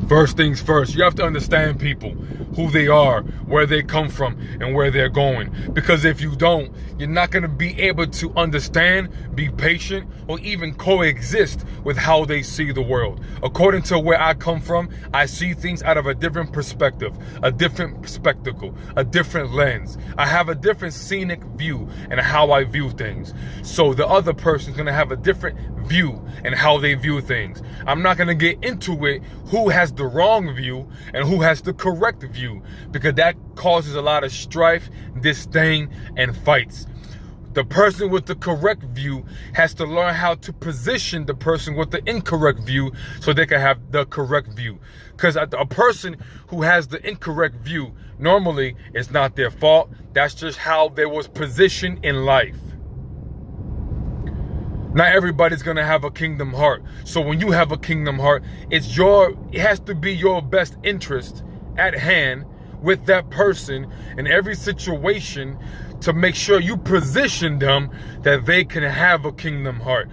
First things first, you have to understand people, who they are, where they come from, and where they're going. Because if you don't, you're not going to be able to understand, be patient, or even coexist with how they see the world. According to where I come from, I see things out of a different perspective, a different spectacle, a different lens. I have a different scenic view in how I view things. So the other person's going to have a different view and how they view things. I'm not going to get into it who has the wrong view and who has the correct view, because that causes a lot of strife, disdain, and fights. The person with the correct view has to learn how to position the person with the incorrect view so they can have the correct view. Because a person who has the incorrect view, normally it's not their fault. That's just how they was positioned in life. Not everybody's gonna have a kingdom heart. So when you have a kingdom heart, it has to be your best interest at hand with that person in every situation to make sure you position them that they can have a kingdom heart.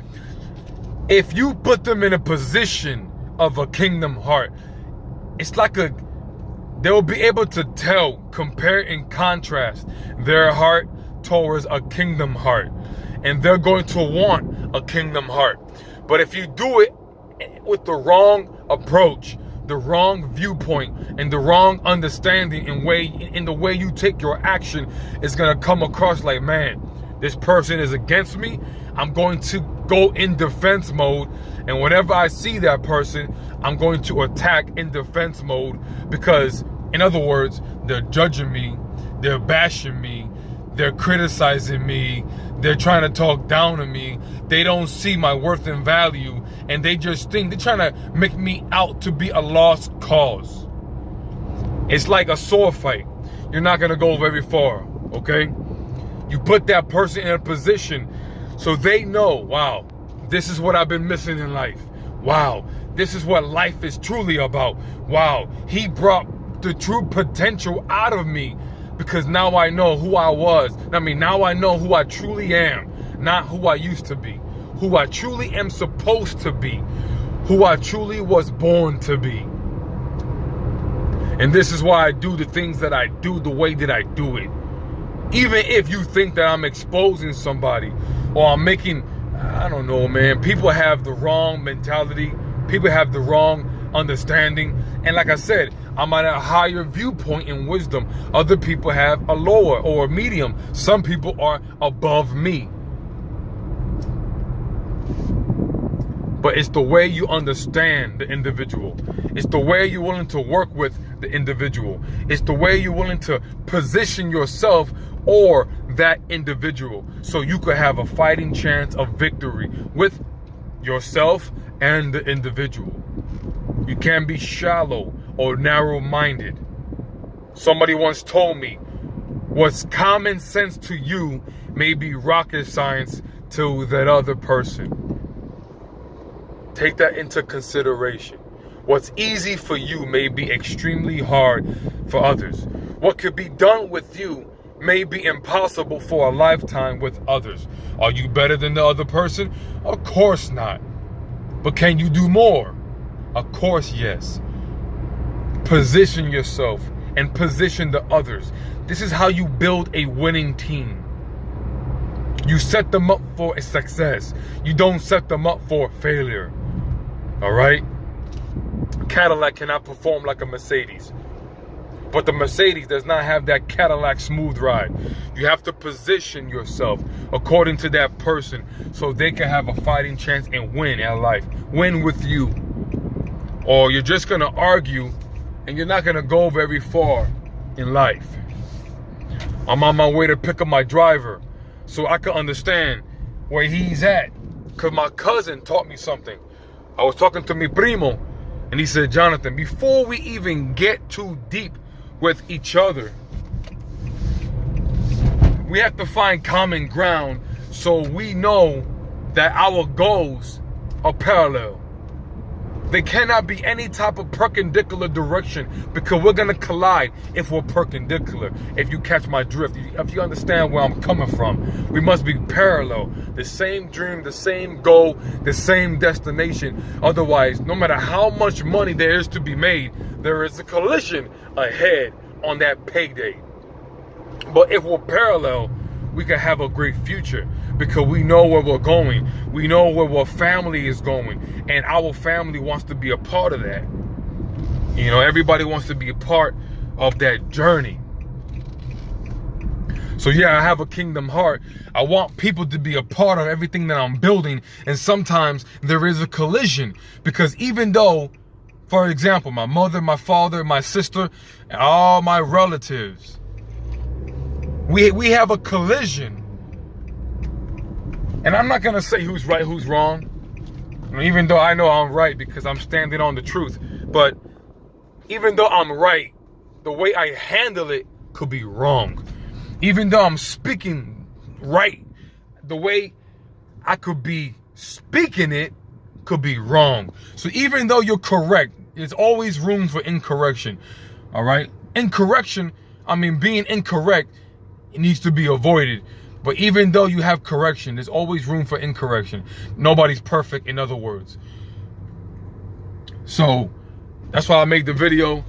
If you put them in a position of a kingdom heart, it's like they'll be able to tell, compare and contrast their heart towards a kingdom heart. And they're going to want a kingdom heart. But if you do it with the wrong approach, the wrong viewpoint, and the wrong understanding in the way you take your action, it's going to come across like, man, this person is against me. I'm going to go in defense mode. And whenever I see that person, I'm going to attack in defense mode, because, in other words, they're judging me, they're bashing me, they're criticizing me, they're trying to talk down to me, they don't see my worth and value, and they just think they're trying to make me out to be a lost cause. It's like a sword fight. You're not gonna go very far, okay? You put that person in a position so they know, wow, this is what I've been missing in life. Wow, this is what life is truly about. Wow, he brought the true potential out of me, because now I know who I was. Now I know who I truly am, not who I used to be, who I truly am supposed to be, who I truly was born to be. And this is why I do the things that I do the way that I do it. Even if you think that I'm exposing somebody or I'm making, I don't know, man, people have the wrong mentality. People have the wrong understanding. And like I said, I'm at a higher viewpoint in wisdom. Other people have a lower or a medium. Some people are above me. But it's the way you understand the individual. It's the way you're willing to work with the individual. It's the way you're willing to position yourself or that individual so you could have a fighting chance of victory with yourself and the individual. You can't be shallow or narrow-minded. Somebody once told me, what's common sense to you may be rocket science to that other person. Take that into consideration. What's easy for you may be extremely hard for others. What could be done with you may be impossible for a lifetime with others. Are you better than the other person? Of course not. But can you do more? Of course, yes. Position yourself and position the others. This is how you build a winning team. You set them up for a success. You don't set them up for failure. All right? Cadillac cannot perform like a Mercedes. But the Mercedes does not have that Cadillac smooth ride. You have to position yourself according to that person so they can have a fighting chance and win at life. Win with you. Or you're just going to argue and you're not going to go very far in life. I'm on my way to pick up my driver so I can understand where he's at. Because my cousin taught me something. I was talking to mi primo and he said, Jonathan, before we even get too deep with each other, we have to find common ground so we know that our goals are parallel. There cannot be any type of perpendicular direction, because we're gonna collide if we're perpendicular. If you catch my drift, if you understand where I'm coming from, we must be parallel. The same dream, the same goal, the same destination. Otherwise, no matter how much money there is to be made, there is a collision ahead on that payday. But if we're parallel, we can have a great future, because we know where we're going. We know where our family is going, and our family wants to be a part of that. You know, everybody wants to be a part of that journey. So yeah, I have a kingdom heart. I want people to be a part of everything that I'm building, and sometimes there is a collision, because even though, for example, my mother, my father, my sister, and all my relatives, we have a collision. And I'm not going to say who's right, who's wrong. Even though I know I'm right, because I'm standing on the truth. But even though I'm right, the way I handle it could be wrong. Even though I'm speaking right, the way I could be speaking it could be wrong. So even though you're correct, there's always room for incorrection. All right? Incorrection, being incorrect, it needs to be avoided. But even though you have correction, there's always room for incorrection. Nobody's perfect, in other words. So that's why I made the video.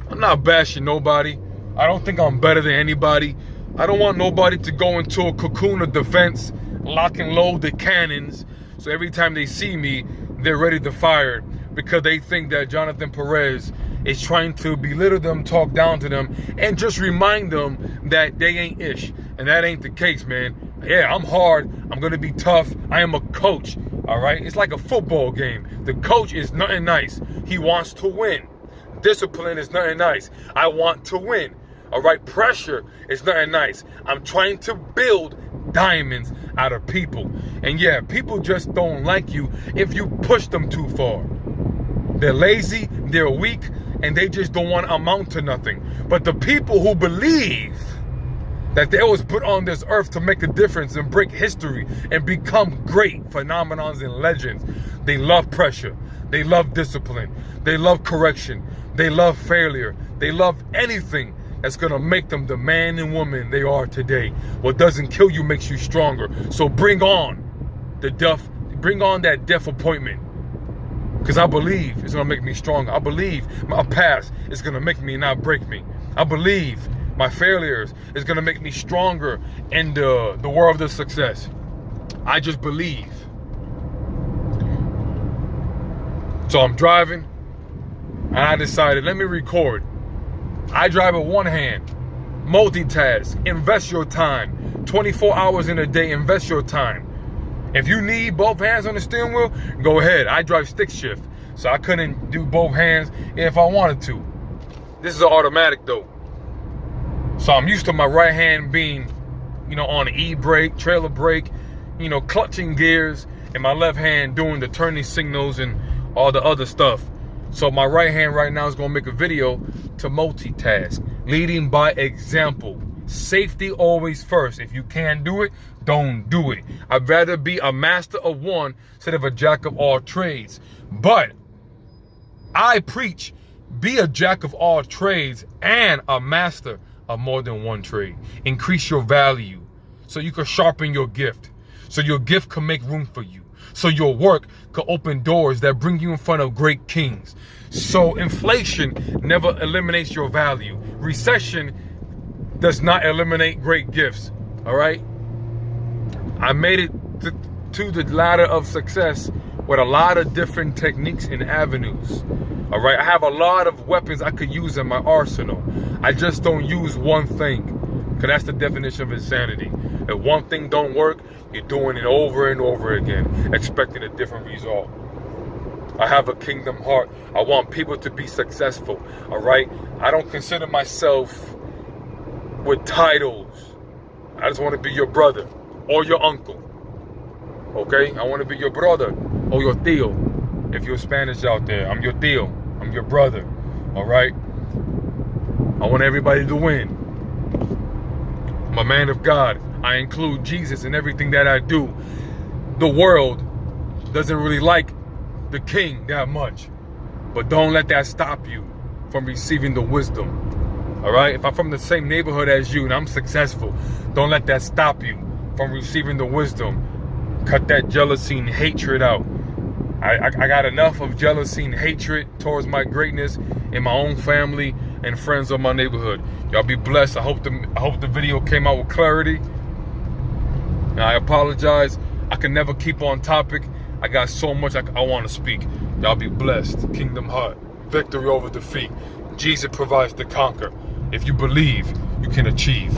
I'm not bashing nobody. I don't think I'm better than anybody. I don't want nobody to go into a cocoon of defense, lock and load the cannons, so every time they see me, they're ready to fire, because they think that Jonathan Perez is trying to belittle them, talk down to them, and just remind them that they ain't ish. And that ain't the case, man. Yeah, I'm hard. I'm going to be tough. I am a coach, all right? It's like a football game. The coach is nothing nice. He wants to win. Discipline is nothing nice. I want to win, all right? Pressure is nothing nice. I'm trying to build diamonds out of people. And yeah, people just don't like you if you push them too far. They're lazy, they're weak, and they just don't want to amount to nothing. But the people who believe that they was put on this earth to make a difference and break history and become great phenomenons and legends, they love pressure, they love discipline, they love correction, they love failure, they love anything that's gonna make them the man and woman they are today. What doesn't kill you makes you stronger. So bring on that death appointment. Because I believe it's going to make me stronger. I believe my past is going to make me, not break me. I believe my failures is going to make me stronger in the world of success. I just believe. So I'm driving, and I decided, let me record. I drive with one hand. Multitask. Invest your time. 24 hours in a day, invest your time. If you need both hands on the steering wheel, go ahead. I drive stick shift, so I couldn't do both hands if I wanted to. This is an automatic though. So I'm used to my right hand being, on the e-brake, trailer brake, clutching gears, and my left hand doing the turning signals and all the other stuff. So my right hand right now is gonna make a video to multitask, leading by example. Safety always first. If you can't do it, don't do it. I'd rather be a master of one instead of a jack of all trades. But I preach, be a jack of all trades and a master of more than one trade. Increase your value so you can sharpen your gift, so your gift can make room for you, so your work can open doors that bring you in front of great kings. So inflation never eliminates your value. Recession does not eliminate great gifts. All right, I made it to the ladder of success with a lot of different techniques and avenues. All right, I have a lot of weapons I could use in my arsenal. I just don't use one thing, because that's the definition of insanity. If one thing don't work, you're doing it over and over again, expecting a different result. I have a kingdom heart. I want people to be successful. All right, I don't consider myself with titles. I just want to be your brother or your uncle. Okay, I want to be your brother or your tío. If you're Spanish out there, I'm your tío. I'm your brother. All right, I want everybody to win. I'm a man of God. I include Jesus in everything that I do. The world doesn't really like the king that much. But don't let that stop you from receiving the wisdom. All right? If I'm from the same neighborhood as you and I'm successful, don't let that stop you from receiving the wisdom. Cut that jealousy and hatred out. I got enough of jealousy and hatred towards my greatness in my own family and friends of my neighborhood. Y'all be blessed. I hope the video came out with clarity. And I apologize. I can never keep on topic. I got so much I want to speak. Y'all be blessed. Kingdom Heart. Victory over defeat. Jesus provides the conquer. If you believe, you can achieve.